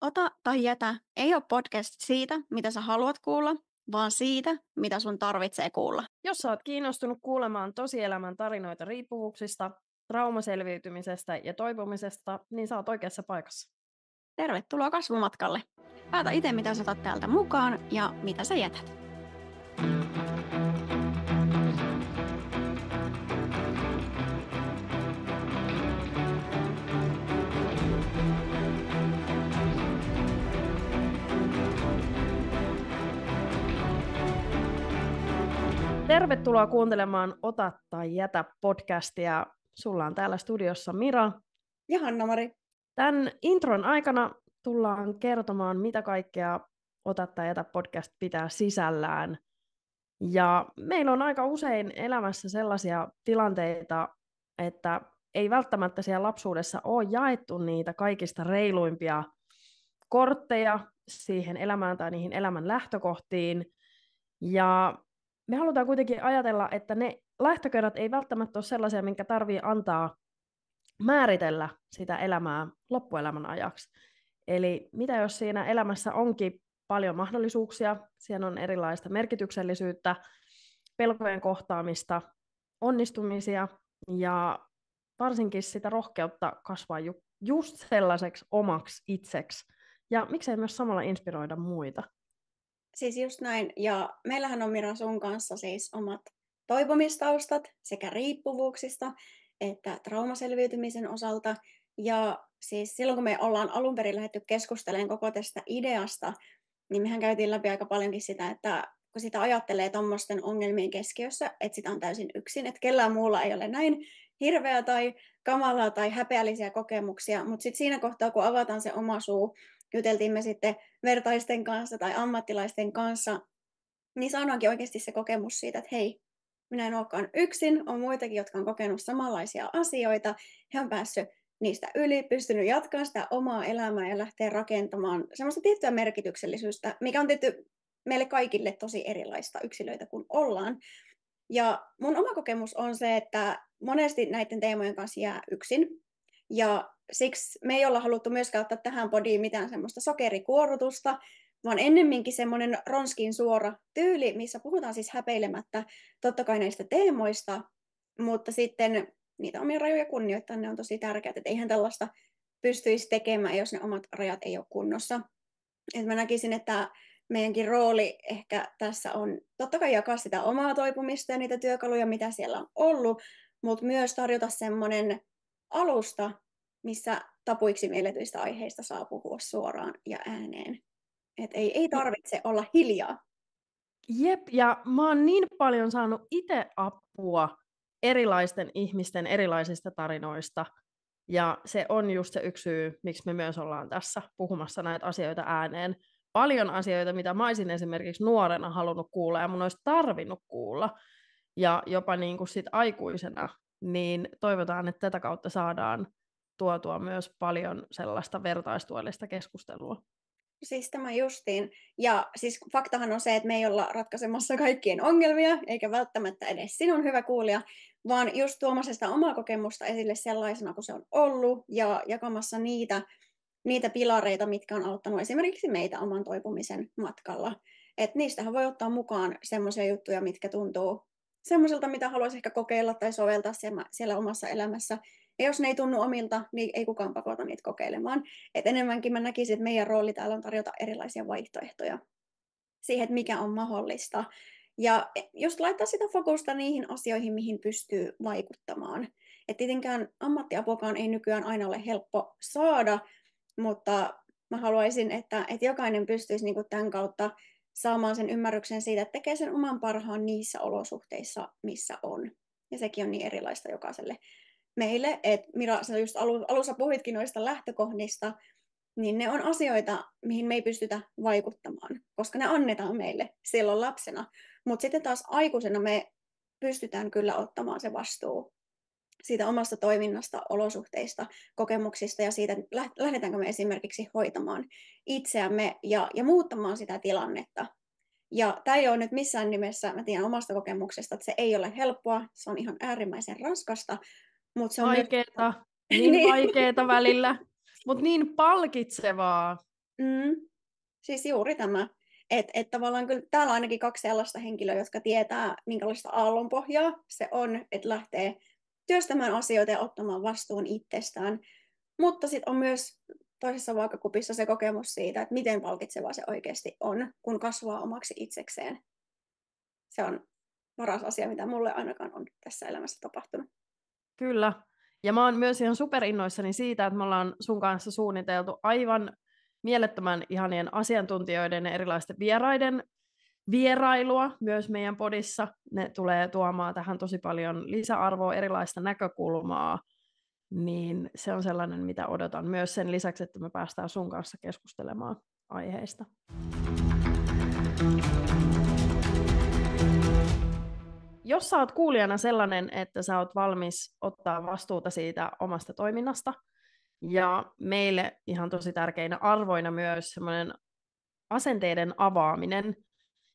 Ota tai jätä ei ole podcast siitä, mitä sä haluat kuulla, vaan siitä, mitä sun tarvitsee kuulla. Jos sä oot kiinnostunut kuulemaan tosielämän tarinoita riippuvuuksista, traumaselviytymisestä ja toipumisesta, niin sä oot oikeassa paikassa. Tervetuloa kasvumatkalle. Päätä itse, mitä sä otat täältä mukaan ja mitä sä jätät. Tervetuloa kuuntelemaan Ota tai jätä podcastia. Sulla on täällä studiossa Mira. Ja Hanna-Mari. Tämän intron aikana tullaan kertomaan, mitä kaikkea Ota tai jätä podcast pitää sisällään. Ja meillä on aika usein elämässä sellaisia tilanteita, että ei välttämättä siellä lapsuudessa ole jaettu niitä kaikista reiluimpia kortteja siihen elämään tai niihin elämän lähtökohtiin. Ja me halutaan kuitenkin ajatella, että ne lähtökohdat ei välttämättä ole sellaisia, minkä tarvii antaa määritellä sitä elämää loppuelämän ajaksi. Eli mitä jos siinä elämässä onkin paljon mahdollisuuksia, siellä on erilaista merkityksellisyyttä, pelkojen kohtaamista, onnistumisia ja varsinkin sitä rohkeutta kasvaa just sellaiseksi omaksi itseksi. Ja miksei myös samalla inspiroida muita. Siis just näin. Ja meillähän on Mira sun kanssa siis omat toipumistaustat sekä riippuvuuksista että traumaselviytymisen osalta. Ja siis silloin kun me ollaan alun perin lähdetty keskustelemaan koko tästä ideasta, niin mehän käytiin läpi aika paljonkin sitä, että kun sitä ajattelee tuommoisten ongelmien keskiössä, että sitä on täysin yksin, että kellään muulla ei ole näin hirveä tai kamalaa tai häpeällisiä kokemuksia, mutta sitten siinä kohtaa, kun avataan se oma suu, juteltiin me sitten vertaisten kanssa tai ammattilaisten kanssa, niin saadaankin oikeasti se kokemus siitä, että hei, minä en olekaan yksin, on muitakin, jotka on kokenut samanlaisia asioita, he on päässyt niistä yli, pystynyt jatkamaan sitä omaa elämää ja lähteä rakentamaan semmoista tiettyä merkityksellisyyttä, mikä on tietty meille kaikille tosi erilaista yksilöitä kuin ollaan. Ja mun oma kokemus on se, että monesti näiden teemojen kanssa jää yksin. Ja siksi me ei olla haluttu myöskään ottaa tähän podiin mitään semmoista sokerikuorutusta, vaan ennemminkin semmoinen ronskin suora tyyli, missä puhutaan siis häpeilemättä totta kai näistä teemoista, mutta sitten niitä omia rajoja kunnioittaa, ne on tosi tärkeää, että eihän tällaista pystyisi tekemään, jos ne omat rajat ei ole kunnossa. Et mä näkisin, että meidänkin rooli ehkä tässä on totta kai jakaa sitä omaa toipumista ja niitä työkaluja, mitä siellä on ollut, mutta myös tarjota semmoinen alusta, missä tapuiksi mielletyistä aiheista saa puhua suoraan ja ääneen. Et ei tarvitse olla hiljaa. Jep, ja mä oon niin paljon saanut itse apua erilaisten ihmisten erilaisista tarinoista. Ja se on just se yksi syy, miksi me myös ollaan tässä puhumassa näitä asioita ääneen. Paljon asioita, mitä mä olisin esimerkiksi nuorena halunnut kuulla ja mun olisi tarvinnut kuulla. Ja jopa niin kuin sit aikuisena, niin toivotaan, että tätä kautta saadaan tuotua myös paljon sellaista vertaistuellista keskustelua. Siis tämä justiin. Ja siis faktahan on se, että me ei olla ratkaisemassa kaikkien ongelmia, eikä välttämättä edes sinun hyvä kuulija, vaan just tuomassa sitä omaa kokemusta esille sellaisena kuin se on ollut ja jakamassa niitä pilareita, mitkä on auttanut esimerkiksi meitä oman toipumisen matkalla. Et niistähän voi ottaa mukaan semmoisia juttuja, mitkä tuntuu semmoiselta, mitä haluaisi ehkä kokeilla tai soveltaa siellä omassa elämässä. Ja jos ne ei tunnu omilta, niin ei kukaan pakota niitä kokeilemaan. Et enemmänkin mä näkisin, että meidän rooli täällä on tarjota erilaisia vaihtoehtoja siihen, että mikä on mahdollista. Ja just laittaa sitä fokusta niihin asioihin, mihin pystyy vaikuttamaan. Et tietenkään ammattiapuakaan ei nykyään aina ole helppo saada, mutta mä haluaisin, että jokainen pystyisi niin kuin tämän kautta saamaan sen ymmärryksen siitä, että tekee sen oman parhaan niissä olosuhteissa, missä on. Ja sekin on niin erilaista jokaiselle meille. Että Mira, sä just alussa puhuitkin noista lähtökohdista, niin ne on asioita, mihin me ei pystytä vaikuttamaan, koska ne annetaan meille silloin lapsena. Mutta sitten taas aikuisena me pystytään kyllä ottamaan se vastuu siitä omasta toiminnasta, olosuhteista, kokemuksista ja siitä, että lähdetäänkö me esimerkiksi hoitamaan itseämme ja muuttamaan sitä tilannetta. Ja tämä ei ole nyt missään nimessä, mä tiedän omasta kokemuksesta, että se ei ole helppoa, se on ihan äärimmäisen raskasta, mutta se on myös... Vaikeeta, niin niin. vaikeeta välillä, mutta niin palkitsevaa. Siis juuri tämä. Että tavallaan kyllä täällä on ainakin 2 sellaista henkilöä, jotka tietää, minkälaista aallonpohjaa se on, että lähtee työstämään asioita ja ottamaan vastuun itsestään. Mutta sitten on myös toisessa vaakakupissa se kokemus siitä, että miten palkitsevaa se oikeasti on, kun kasvaa omaksi itsekseen. Se on paras asia, mitä mulle ainakaan on tässä elämässä tapahtunut. Kyllä. Ja mä oon myös ihan superinnoissani siitä, että me ollaan sun kanssa suunniteltu aivan mielettömän ihanien asiantuntijoiden ja erilaisten vieraiden vierailua myös meidän podissa. Ne tulee tuomaan tähän tosi paljon lisäarvoa, erilaista näkökulmaa. Niin se on sellainen, mitä odotan myös sen lisäksi, että me päästään sun kanssa keskustelemaan aiheista. Jos sä oot kuulijana sellainen, että sä oot valmis ottaa vastuuta siitä omasta toiminnasta, ja meille ihan tosi tärkeinä arvoina myös semmoinen asenteiden avaaminen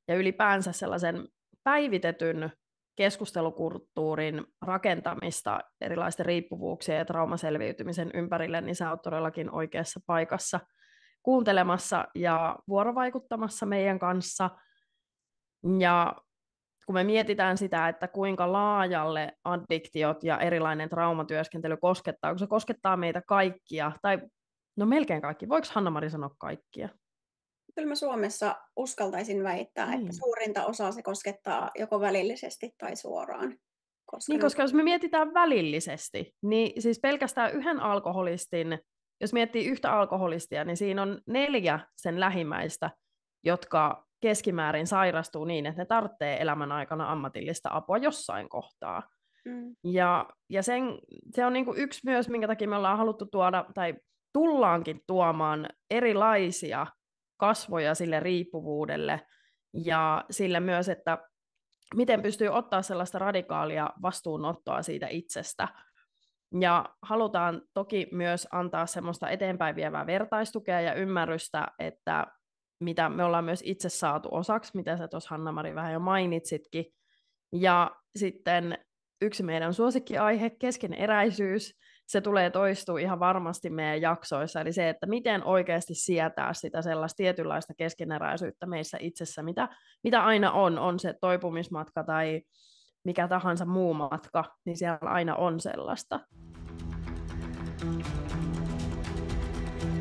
ja ylipäänsä sellaisen päivitetyn keskustelukulttuurin rakentamista erilaisten riippuvuuksien ja traumaselviytymisen ympärille, niin sä oot todellakin oikeassa paikassa kuuntelemassa ja vuorovaikuttamassa meidän kanssa. Ja kun me mietitään sitä, että kuinka laajalle addiktiot ja erilainen traumatyöskentely koskettaa, kun se koskettaa meitä kaikkia, tai no melkein kaikki. Voiko Hanna-Mari sanoa kaikkia? Kyllä mä Suomessa uskaltaisin väittää, että suurinta osaa se koskettaa joko välillisesti tai suoraan. Koska jos me mietitään välillisesti, niin siis pelkästään yhden alkoholistin, jos miettii yhtä alkoholistia, niin siinä on 4 sen lähimmäistä, jotka keskimäärin sairastuu niin, että ne tarvitsee elämän aikana ammatillista apua jossain kohtaa. Ja se on niin kuin yksi myös, minkä takia me ollaan haluttu tuoda, tai tullaankin tuomaan erilaisia kasvoja sille riippuvuudelle, ja sille myös, että miten pystyy ottaa sellaista radikaalia vastuunottoa siitä itsestä. Ja halutaan toki myös antaa semmoista eteenpäin vievää vertaistukea ja ymmärrystä, että mitä me ollaan myös itse saatu osaksi, mitä sä tuossa Hanna-Mari vähän jo mainitsitkin. Ja sitten yksi meidän suosikkiaihe, keskeneräisyys, se tulee toistua ihan varmasti meidän jaksoissa, eli se, että miten oikeasti sietää sitä sellaista tietynlaista keskeneräisyyttä meissä itsessä, mitä aina on se toipumismatka tai mikä tahansa muu matka, niin siellä aina on sellaista.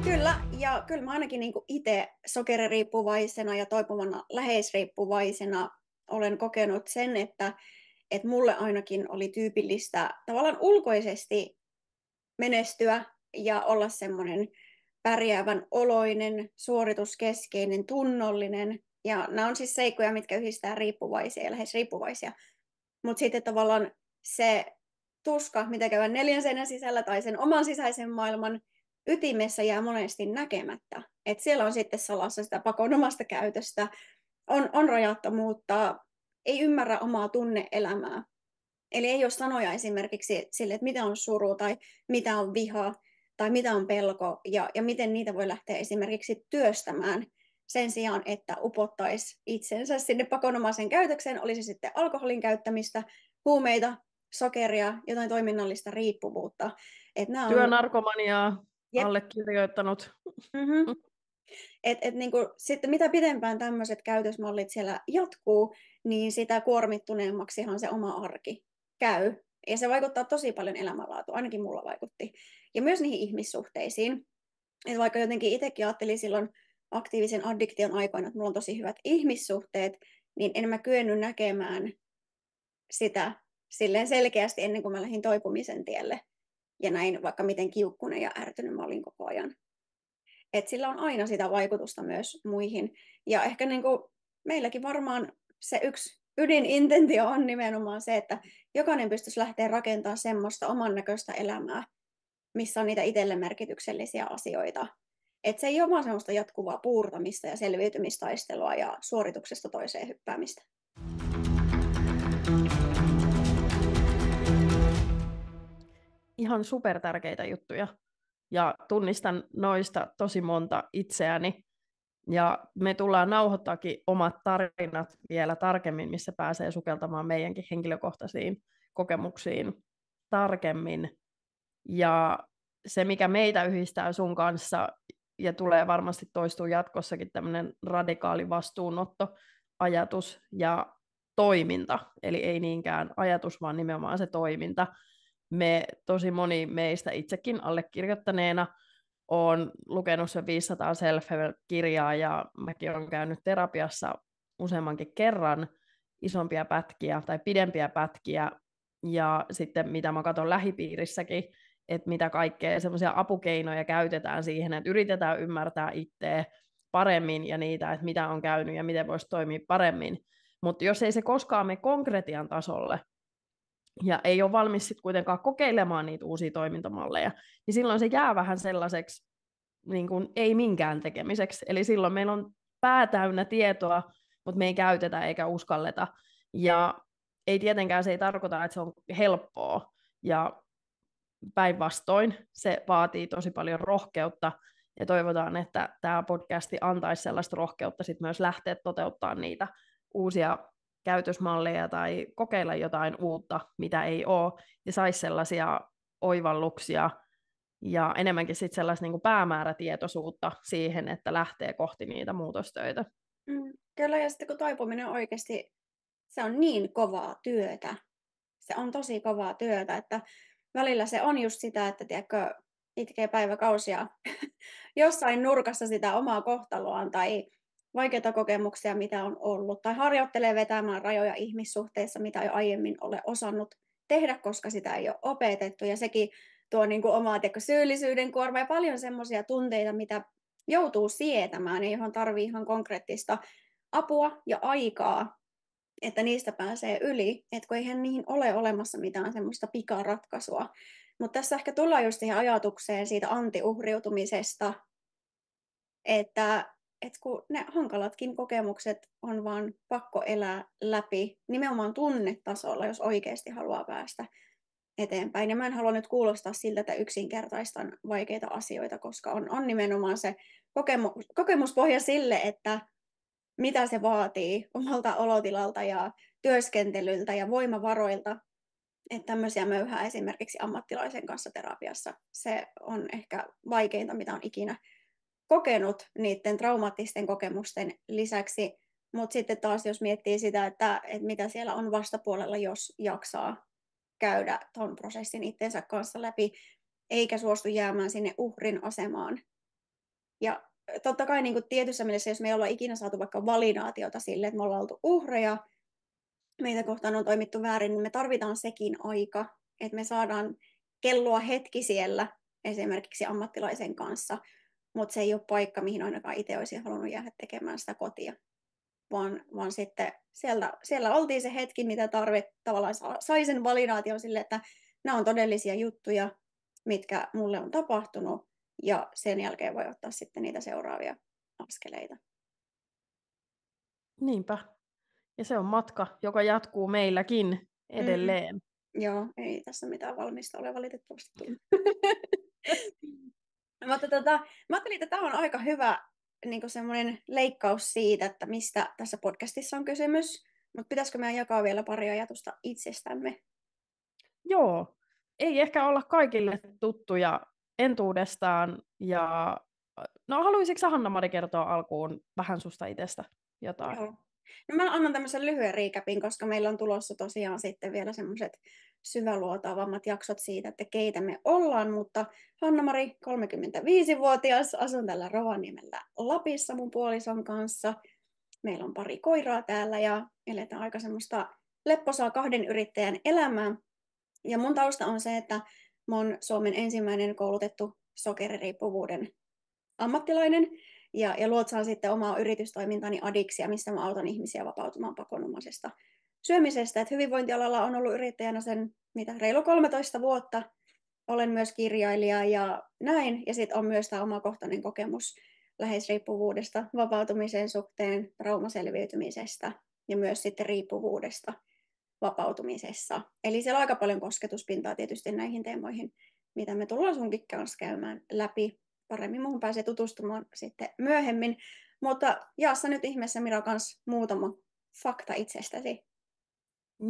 Kyllä, ja kyllä mä ainakin niin itse sokeririippuvaisena ja toipuvana läheisriippuvaisena olen kokenut sen, että mulle ainakin oli tyypillistä tavallaan ulkoisesti menestyä ja olla semmoinen pärjäävän oloinen, suorituskeskeinen, tunnollinen. Ja nämä on siis seikkoja, mitkä yhdistää riippuvaisia ja lähes riippuvaisia. Mutta sitten tavallaan se tuska, mitä käydään 4 seinän sisällä tai sen oman sisäisen maailman ytimessä jää monesti näkemättä. Et siellä on sitten salassa sitä pakonomasta käytöstä, on rajattomuutta, ei ymmärrä omaa tunne-elämää. Eli ei ole sanoja esimerkiksi sille, että mitä on suru tai mitä on viha tai mitä on pelko ja miten niitä voi lähteä esimerkiksi työstämään sen sijaan, että upottaisi itsensä sinne pakonomaiseen käytökseen, olisi sitten alkoholin käyttämistä, huumeita, sokeria, jotain toiminnallista riippuvuutta. Työnarkomaniaa allekirjoittanut. Sitten mitä pidempään tämmöiset käytösmallit siellä jatkuu, niin sitä kuormittuneemmaksihan se oma arki käy. Ja se vaikuttaa tosi paljon elämänlaatuun, ainakin mulla vaikutti. Ja myös niihin ihmissuhteisiin. Et vaikka jotenkin itsekin ajattelin silloin aktiivisen addiktion aikoina, että mulla on tosi hyvät ihmissuhteet, niin en mä kyennyt näkemään sitä silleen selkeästi ennen kuin mä lähdin toipumisen tielle. Ja näin vaikka miten kiukkunen ja ärtynyt mä olin koko ajan. Et sillä on aina sitä vaikutusta myös muihin. Ja ehkä niin kuin meilläkin varmaan se yksi ydinintentio on nimenomaan se, että jokainen pystyisi lähteä rakentamaan semmoista oman näköistä elämää, missä on niitä itselle merkityksellisiä asioita. Et se ei ole vaan semmoista jatkuvaa puurtamista ja selviytymistaistelua ja suorituksesta toiseen hyppäämistä. Ihan supertärkeitä juttuja. Ja tunnistan noista tosi monta itseäni. Ja me tullaan nauhoittaakin omat tarinat vielä tarkemmin, missä pääsee sukeltamaan meidänkin henkilökohtaisiin kokemuksiin tarkemmin. Ja se, mikä meitä yhdistää sun kanssa, ja tulee varmasti toistuu jatkossakin tämmöinen radikaali vastuunottoajatus ja toiminta, eli ei niinkään ajatus, vaan nimenomaan se toiminta. Tosi moni meistä itsekin allekirjoittaneena on lukenut sen 500 self-help-kirjaa ja mäkin olen käynyt terapiassa useammankin kerran isompia pätkiä tai pidempiä pätkiä ja sitten mitä mä katson lähipiirissäkin, että mitä kaikkea semmoisia apukeinoja käytetään siihen, että yritetään ymmärtää itseä paremmin ja niitä, että mitä on käynyt ja miten voisi toimia paremmin. Mutta jos ei se koskaan mene konkretian tasolle, ja ei ole valmis sit kuitenkaan kokeilemaan niitä uusia toimintamalleja, niin silloin se jää vähän sellaiseksi niin kuin ei minkään tekemiseksi. Eli silloin meillä on pää täynnä tietoa, mutta me ei käytetä eikä uskalleta. Ja ei tietenkään se ei tarkoita, että se on helppoa. Ja päinvastoin se vaatii tosi paljon rohkeutta. Ja toivotaan, että tämä podcasti antaisi sellaista rohkeutta sit myös lähteä toteuttamaan niitä uusia käytösmalleja tai kokeilla jotain uutta, mitä ei ole, ja saisi sellaisia oivalluksia ja enemmänkin sit sellaista niin kuin päämäärätietoisuutta siihen, että lähtee kohti niitä muutostöitä. Kyllä, ja sitten kun toipuminen oikeasti, se on niin kovaa työtä. Se on tosi kovaa työtä, että välillä se on just sitä, että tiedätkö, itkee päiväkausia jossain nurkassa sitä omaa kohtaloaan tai vaikeita kokemuksia, mitä on ollut, tai harjoittelee vetämään rajoja ihmissuhteissa, mitä ei aiemmin ole osannut tehdä, koska sitä ei ole opetettu, ja sekin tuo niin kuin omaa syyllisyyden kuormaa ja paljon semmoisia tunteita, mitä joutuu sietämään ja johon tarvii ihan konkreettista apua ja aikaa, että niistä pääsee yli, että kun eihän niihin ole olemassa mitään semmoista pikaratkaisua. Mutta tässä ehkä tullaan just siihen ajatukseen siitä antiuhriutumisesta, että kun ne hankalatkin kokemukset on vaan pakko elää läpi nimenomaan tunnetasolla, jos oikeasti haluaa päästä eteenpäin. Ja mä en halua nyt kuulostaa siltä, että yksinkertaistan vaikeita asioita, koska on nimenomaan se kokemuspohja sille, että mitä se vaatii omalta olotilalta ja työskentelyltä ja voimavaroilta, että tämmöisiä möyhää esimerkiksi ammattilaisen kanssa terapiassa. Se on ehkä vaikeinta, mitä on ikinä kokenut niiden traumaattisten kokemusten lisäksi, mutta sitten taas jos miettii sitä, että mitä siellä on vastapuolella, jos jaksaa käydä tuon prosessin itsensä kanssa läpi, eikä suostu jäämään sinne uhrin asemaan. Ja totta kai niin kuin tietyssä mielessä, jos me ei olla ikinä saatu vaikka validaatiota sille, että me ollaan oltu uhreja, meitä kohtaan on toimittu väärin, niin me tarvitaan sekin aika, että me saadaan kellua hetki siellä esimerkiksi ammattilaisen kanssa, mutta se ei ole paikka, mihin ainakaan itse olisin halunnut jäädä tekemään sitä kotia. Vaan sitten siellä oltiin se hetki, mitä tavallaan sai sen validaation sille, että nämä on todellisia juttuja, mitkä mulle on tapahtunut, ja sen jälkeen voi ottaa sitten niitä seuraavia askeleita. Niinpä. Ja se on matka, joka jatkuu meilläkin edelleen. Joo, ei tässä mitään valmista ole valitettavasti tullut. Mutta mä ajattelin, että tämä on aika hyvä niin semmoinen leikkaus siitä, että mistä tässä podcastissa on kysymys. Mutta pitäisikö meidän jakaa vielä pari ajatusta itsestämme? Joo, ei ehkä olla kaikille tuttuja entuudestaan. Ja no haluaisitko Hanna-Mari kertoa alkuun vähän susta itsestä jotain? Joo. No mä annan tämmöisen lyhyen recapin, koska meillä on tulossa tosiaan sitten vielä semmoiset syväluotaavammat jaksot siitä, että keitä me ollaan, mutta Hanna-Mari, 35-vuotias, asun tällä Rovaniemellä Lapissa mun puolison kanssa. Meillä on pari koiraa täällä ja eletään aika semmoista lepposaa kahden yrittäjän elämää. Ja mun tausta on se, että mä oon Suomen ensimmäinen koulutettu sokeririippuvuuden ammattilainen ja luotsaan sitten omaa yritystoimintani Adiksia, missä mä autan ihmisiä vapautumaan pakonomaisesta syömisestä. Et hyvinvointialalla on ollut yrittäjänä sen reilu 13 vuotta. Olen myös kirjailija ja näin. Ja sitten on myös tämä omakohtainen kokemus läheisriippuvuudesta, vapautumisen suhteen, traumaselviytymisestä ja myös sitten riippuvuudesta vapautumisessa. Eli siellä on aika paljon kosketuspintaa tietysti näihin teemoihin, mitä me tullaan sunkin kanssa käymään läpi. Paremmin muuhun pääsee tutustumaan sitten myöhemmin. Mutta jaassa nyt ihmeessä Mira kanssa muutama fakta itsestäsi.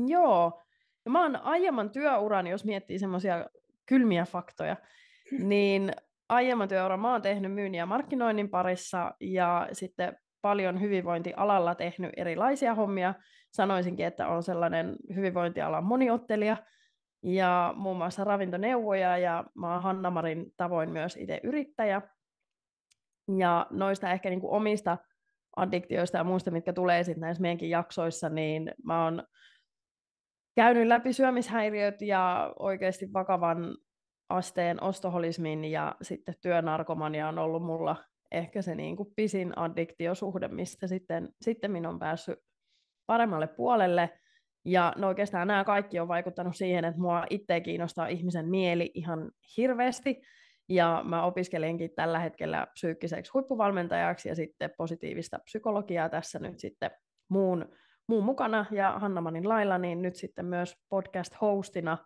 Joo. No mä oon aiemman työuran, jos miettii semmoisia kylmiä faktoja, niin aiemman työuran mä oon tehnyt myynnin ja markkinoinnin parissa ja sitten paljon hyvinvointialalla tehnyt erilaisia hommia. Sanoisinkin, että on sellainen hyvinvointialan moniottelija ja muun muassa ravintoneuvoja ja mä oon Hanna-Marin tavoin myös itse yrittäjä. Ja noista ehkä niin kuin omista addiktioista ja muista, mitkä tulee sitten näissä meidänkin jaksoissa, niin mä oon käynyt läpi syömishäiriöt ja oikeasti vakavan asteen ostoholismin ja sitten työnarkomania on ollut mulla ehkä se niin kuin pisin addiktiosuhde, mistä sitten minä on päässyt paremmalle puolelle. Ja no oikeastaan nämä kaikki on vaikuttanut siihen, että mua itse kiinnostaa ihmisen mieli ihan hirveästi. Ja mä opiskelenkin tällä hetkellä psyykkiseksi huippuvalmentajaksi ja sitten positiivista psykologiaa tässä nyt sitten muun mukana ja Hanna-Marin lailla, niin nyt sitten myös podcast-hostina.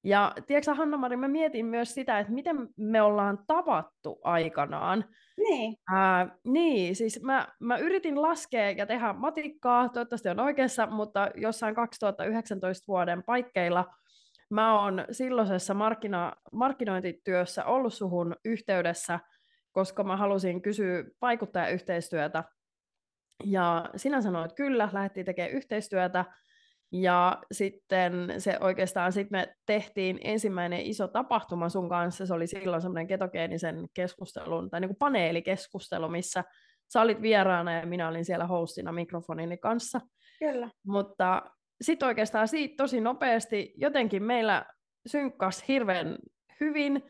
Ja tiedätkö Hanna-Mari, mä mietin myös sitä, että miten me ollaan tavattu aikanaan. Niin. Niin, siis mä yritin laskea ja tehdä matikkaa, toivottavasti on oikeassa, mutta jossain 2019 vuoden paikkeilla mä oon silloisessa markkinointityössä ollut suhun yhteydessä, koska mä halusin kysyä vaikuttajayhteistyötä. Ja sinä sanoit, että kyllä, lähdettiin tekemään yhteistyötä. Ja sitten me tehtiin ensimmäinen iso tapahtuma sun kanssa, se oli silloin semmoinen ketogeenisen keskustelun, tai niin kuin paneelikeskustelu, missä sä olit vieraana ja minä olin siellä hostina mikrofonini kanssa. Kyllä. Mutta sitten oikeastaan siitä tosi nopeasti jotenkin meillä synkkas hirveän hyvin,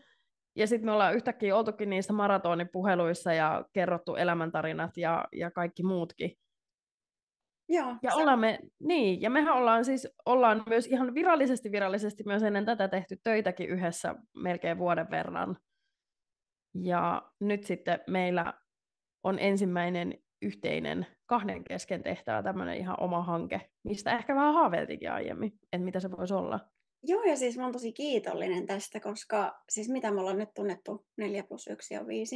ja sitten me ollaan yhtäkkiä oltukin niissä maratonipuheluissa ja kerrottu elämäntarinat ja kaikki muutkin. Joo, Ja mehän ollaan myös ihan virallisesti myös ennen tätä tehty töitäkin yhdessä melkein vuoden verran. Ja nyt sitten meillä on ensimmäinen yhteinen kahden kesken tehtävä tämmöinen ihan oma hanke, mistä ehkä vähän haaveiltikin aiemmin, että mitä se voisi olla. Joo, ja siis mä oon tosi kiitollinen tästä, koska siis mitä me ollaan nyt tunnettu 4+1 on 5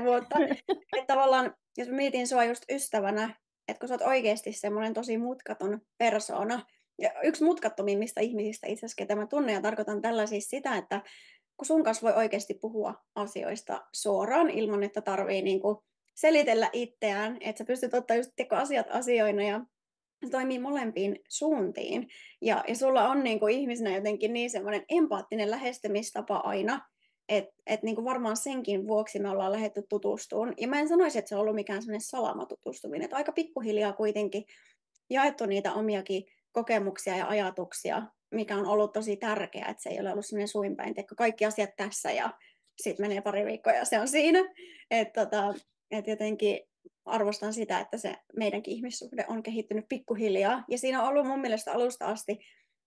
vuotta. Että tavallaan, jos mä mietin sua just ystävänä, että kun sä oot oikeasti semmoinen tosi mutkaton persoona, ja yksi mutkattomimmista ihmisistä itse asiassa, ketä mä tunnen, ja tarkoitan tällä siis sitä, että kun sun kanssa voi oikeasti puhua asioista suoraan, ilman että tarvii niinku selitellä itseään, että sä pystyt ottaa just asiat asioina, ja se toimii molempiin suuntiin. Ja sulla on niinku ihmisenä jotenkin niin semmoinen empaattinen lähestymistapa aina, että niinku varmaan senkin vuoksi me ollaan lähdetty tutustumaan. Ja mä en sanoisi, että se on ollut mikään semmoinen salamatutustuminen, että aika pikkuhiljaa kuitenkin jaettu niitä omiakin kokemuksia ja ajatuksia, mikä on ollut tosi tärkeää, että se ei ole ollut semmoinen suinpäin, että kaikki asiat tässä ja sitten menee pari viikkoa ja se on siinä. Että jotenkin arvostan sitä, että se meidänkin ihmissuhde on kehittynyt pikkuhiljaa. Ja siinä on ollut mun mielestä alusta asti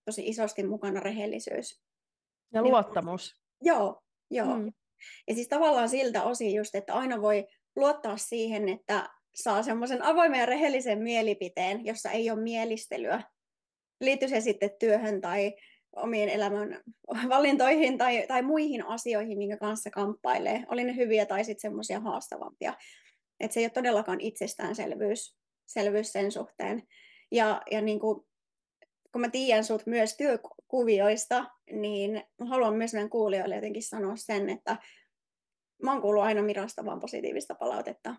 tosi isosti mukana rehellisyys. Ja luottamus. Joo. Ja siis tavallaan siltä osin just, että aina voi luottaa siihen, että saa semmoisen avoimen ja rehellisen mielipiteen, jossa ei ole mielistelyä. Liittyy se sitten työhön tai omien elämän valintoihin tai muihin asioihin, minkä kanssa kamppailee. Oli ne hyviä tai sitten semmoisia haastavampia. Että se ei ole todellakaan itsestäänselvyys sen suhteen. Ja niin kuin, kun mä tiedän sut myös työkuvioista, niin haluan myös meidän kuulijoille jotenkin sanoa sen, että mä oon kuullut aina Mirasta vaan positiivista palautetta.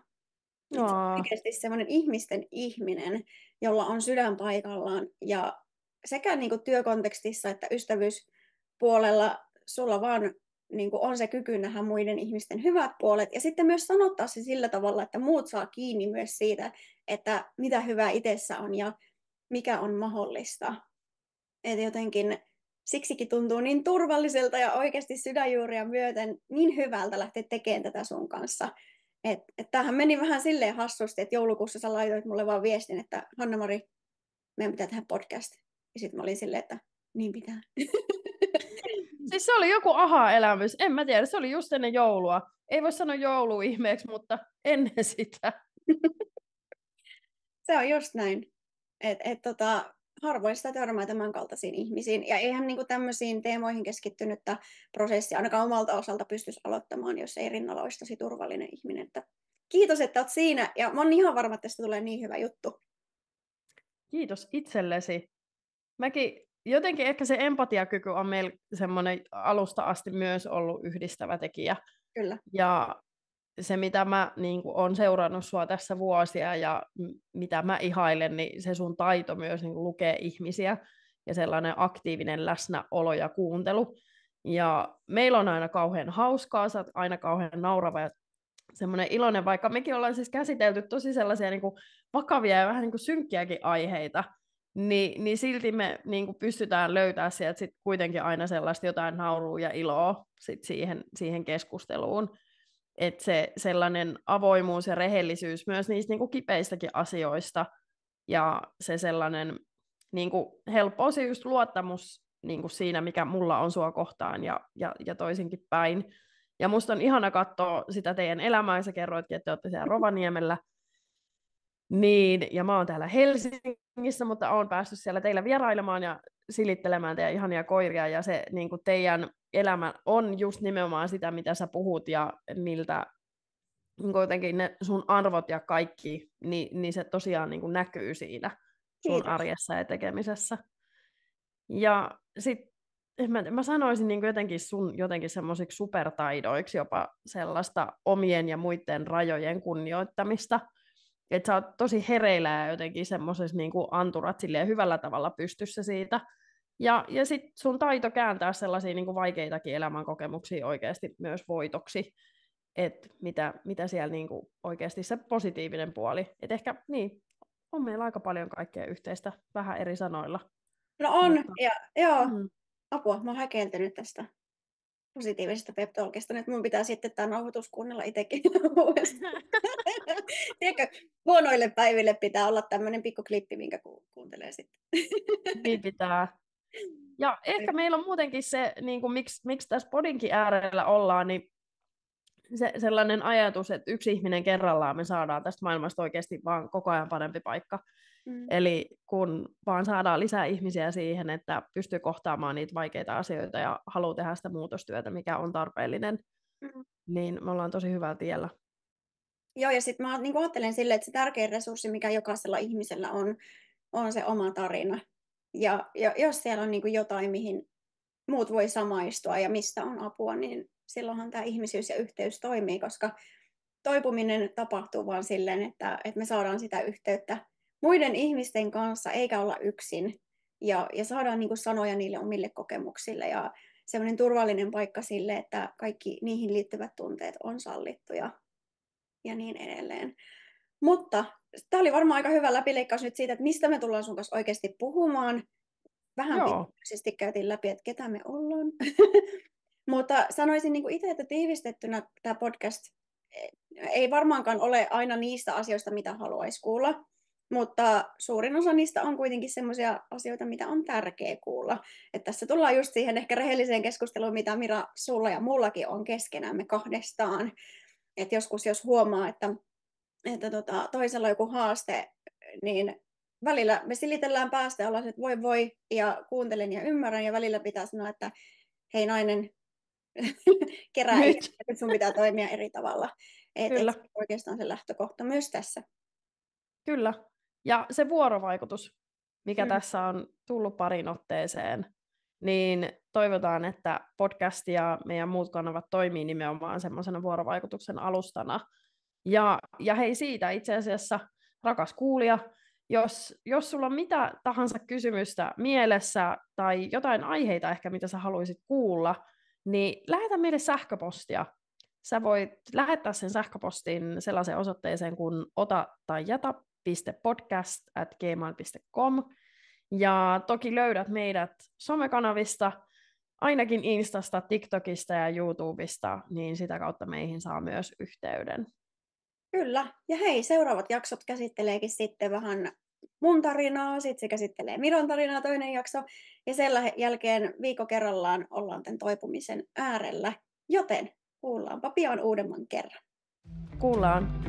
Se on oikeasti semmoinen ihmisten ihminen, jolla on sydän paikallaan. Ja sekä niin kuin työkontekstissa että ystävyyspuolella sulla vaan niin kuin on se kyky nähdä muiden ihmisten hyvät puolet. Ja sitten myös sanottaa se sillä tavalla, että muut saa kiinni myös siitä, että mitä hyvää itsessä on ja mikä on mahdollista. Että jotenkin siksikin tuntuu niin turvalliselta ja oikeasti sydänjuuria myöten niin hyvältä lähteä tekemään tätä sun kanssa. Tämähän meni vähän silleen hassusti, että joulukuussa sä laitoit mulle vaan viestin, että Hanna-Mari, meidän pitää tehdä podcast. Ja sitten mä olin silleen, että niin pitää. Siis se oli joku aha-elämys, en mä tiedä, se oli just ennen joulua. Ei voi sanoa jouluihmeeksi, mutta ennen sitä. Se on just näin. Harvoin sitä törmää tämän kaltaisiin ihmisiin. Ja eihän niinku tämmöisiin teemoihin keskittynyttä prosessia ainakaan omalta osalta pystyisi aloittamaan, jos ei rinnalla olisi tosi turvallinen ihminen. Että kiitos, että olet siinä. Ja mä oon ihan varma, että tästä tulee niin hyvä juttu. Kiitos itsellesi. Mäkin jotenkin ehkä se empatiakyky on meillä semmoinen alusta asti myös ollut yhdistävä tekijä. Kyllä. Ja se, mitä mä niin olen seurannut sua tässä vuosia ja mitä mä ihailen, niin se sun taito myös niin lukee ihmisiä ja sellainen aktiivinen läsnäolo ja kuuntelu. Ja meillä on aina kauhean hauskaa, sä oot aina kauhean naurava ja semmoinen iloinen, vaikka mekin ollaan siis käsitelty tosi sellaisia niin kuin vakavia ja vähän niin kuin synkkiäkin aiheita, niin silti me niin kuin pystytään löytämään sieltä sit kuitenkin aina sellaista jotain naurua ja iloa sit siihen keskusteluun. Että se sellainen avoimuus ja rehellisyys myös niistä niin kuin kipeistäkin asioista ja se sellainen niin kuin helppous ja just luottamus niin kuin siinä, mikä mulla on sua kohtaan ja toisinkin päin. Ja musta on ihana katsoa sitä teidän elämää, sä kerroitkin, että te olette siellä Rovaniemellä. Niin, ja mä oon täällä Helsingissä, mutta oon päässyt siellä teillä vierailemaan ja silittelemään teidän ihania koiria, ja se niin kuin teidän elämä on just nimenomaan sitä, mitä sä puhut, ja miltä niin kuin jotenkin ne sun arvot ja kaikki, niin se tosiaan niin kuin näkyy siinä sun Kiitos. arjessa ja tekemisessä. Ja sitten mä sanoisin niin kuin jotenkin sun jotenkin semmoisiksi supertaidoiksi jopa sellaista omien ja muiden rajojen kunnioittamista. Että sä oot tosi hereillä ja jotenkin semmoisessa niin kuin anturat silleen hyvällä tavalla pystyssä siitä. Ja sitten sun taito kääntää sellaisia niin kuin vaikeitakin elämänkokemuksia oikeasti myös voitoksi. Että mitä siellä niin kuin oikeasti se positiivinen puoli. Että ehkä niin, on meillä aika paljon kaikkea yhteistä, vähän eri sanoilla. No on, Mutta, ja joo, apua, mä oon häkeltynyt tästä positiivisesta pep-talkista, nyt mun pitää sitten tämä nauhoitus kuunnella itsekin uudestaan. Tiedätkö, huonoille päiville pitää olla tämmöinen pikkuklippi, minkä kuuntelee sitten. Niin pitää. Ja ehkä meillä on muutenkin se, niin kuin miksi tässä podinkin äärellä ollaan, niin sellainen ajatus, että yksi ihminen kerrallaan me saadaan tästä maailmasta oikeasti vaan koko ajan parempi paikka. Eli kun vaan saadaan lisää ihmisiä siihen, että pystyy kohtaamaan niitä vaikeita asioita ja haluaa tehdä sitä muutostyötä, mikä on tarpeellinen, niin me ollaan tosi hyvällä tiellä. Joo, ja sitten mä niin ajattelen silleen, että se tärkein resurssi, mikä jokaisella ihmisellä on se oma tarina. Ja jos siellä on niin jotain, mihin muut voi samaistua ja mistä on apua, niin silloinhan tämä ihmisyys ja yhteys toimii, koska toipuminen tapahtuu vaan silleen, että me saadaan sitä yhteyttä muiden ihmisten kanssa, eikä olla yksin. Ja saadaan niin sanoja niille omille kokemuksille ja semmoinen turvallinen paikka sille, että kaikki niihin liittyvät tunteet on sallittuja ja niin edelleen. Mutta tämä oli varmaan aika hyvä läpileikkaus nyt siitä, että mistä me tullaan sun kanssa oikeasti puhumaan. Vähän pitkäisesti käytiin läpi, että ketä me ollaan. Mutta sanoisin niin kuin itse, että tiivistettynä tämä podcast ei varmaankaan ole aina niistä asioista, mitä haluaisi kuulla, mutta suurin osa niistä on kuitenkin semmoisia asioita, mitä on tärkeä kuulla. Että tässä tullaan just siihen ehkä rehelliseen keskusteluun, mitä Mira, sulla ja mullakin on keskenämme kahdestaan. Että joskus jos huomaa, että toisella on joku haaste, niin välillä me silitellään päästä ja ollaan, että voi, ja kuuntelen ja ymmärrän, ja välillä pitää sanoa, että hei nainen, kerää että sun pitää toimia eri tavalla. Että oikeastaan se lähtökohta myös tässä. Kyllä. Ja se vuorovaikutus, mikä tässä on tullut parin otteeseen, niin toivotaan, että podcast ja meidän muut kanavat toimii nimenomaan semmoisena vuorovaikutuksen alustana. Ja hei siitä itse asiassa, rakas kuulija, jos sulla on mitä tahansa kysymystä mielessä tai jotain aiheita ehkä, mitä sä haluaisit kuulla, niin lähetä meille sähköpostia. Sä voit lähettää sen sähköpostin sellaiseen osoitteeseen kuin ota-tai-jätä.podcast@gmail.com. Ja toki löydät meidät somekanavista, ainakin Instasta, TikTokista ja YouTubesta, niin sitä kautta meihin saa myös yhteyden. Kyllä. Ja hei, seuraavat jaksot käsitteleekin sitten vähän mun tarinaa, sitten se käsittelee Miron tarinaa toinen jakso, ja sen jälkeen viikko kerrallaan ollaan tämän toipumisen äärellä, joten kuullaanpa pian uudemman kerran. Kuullaan.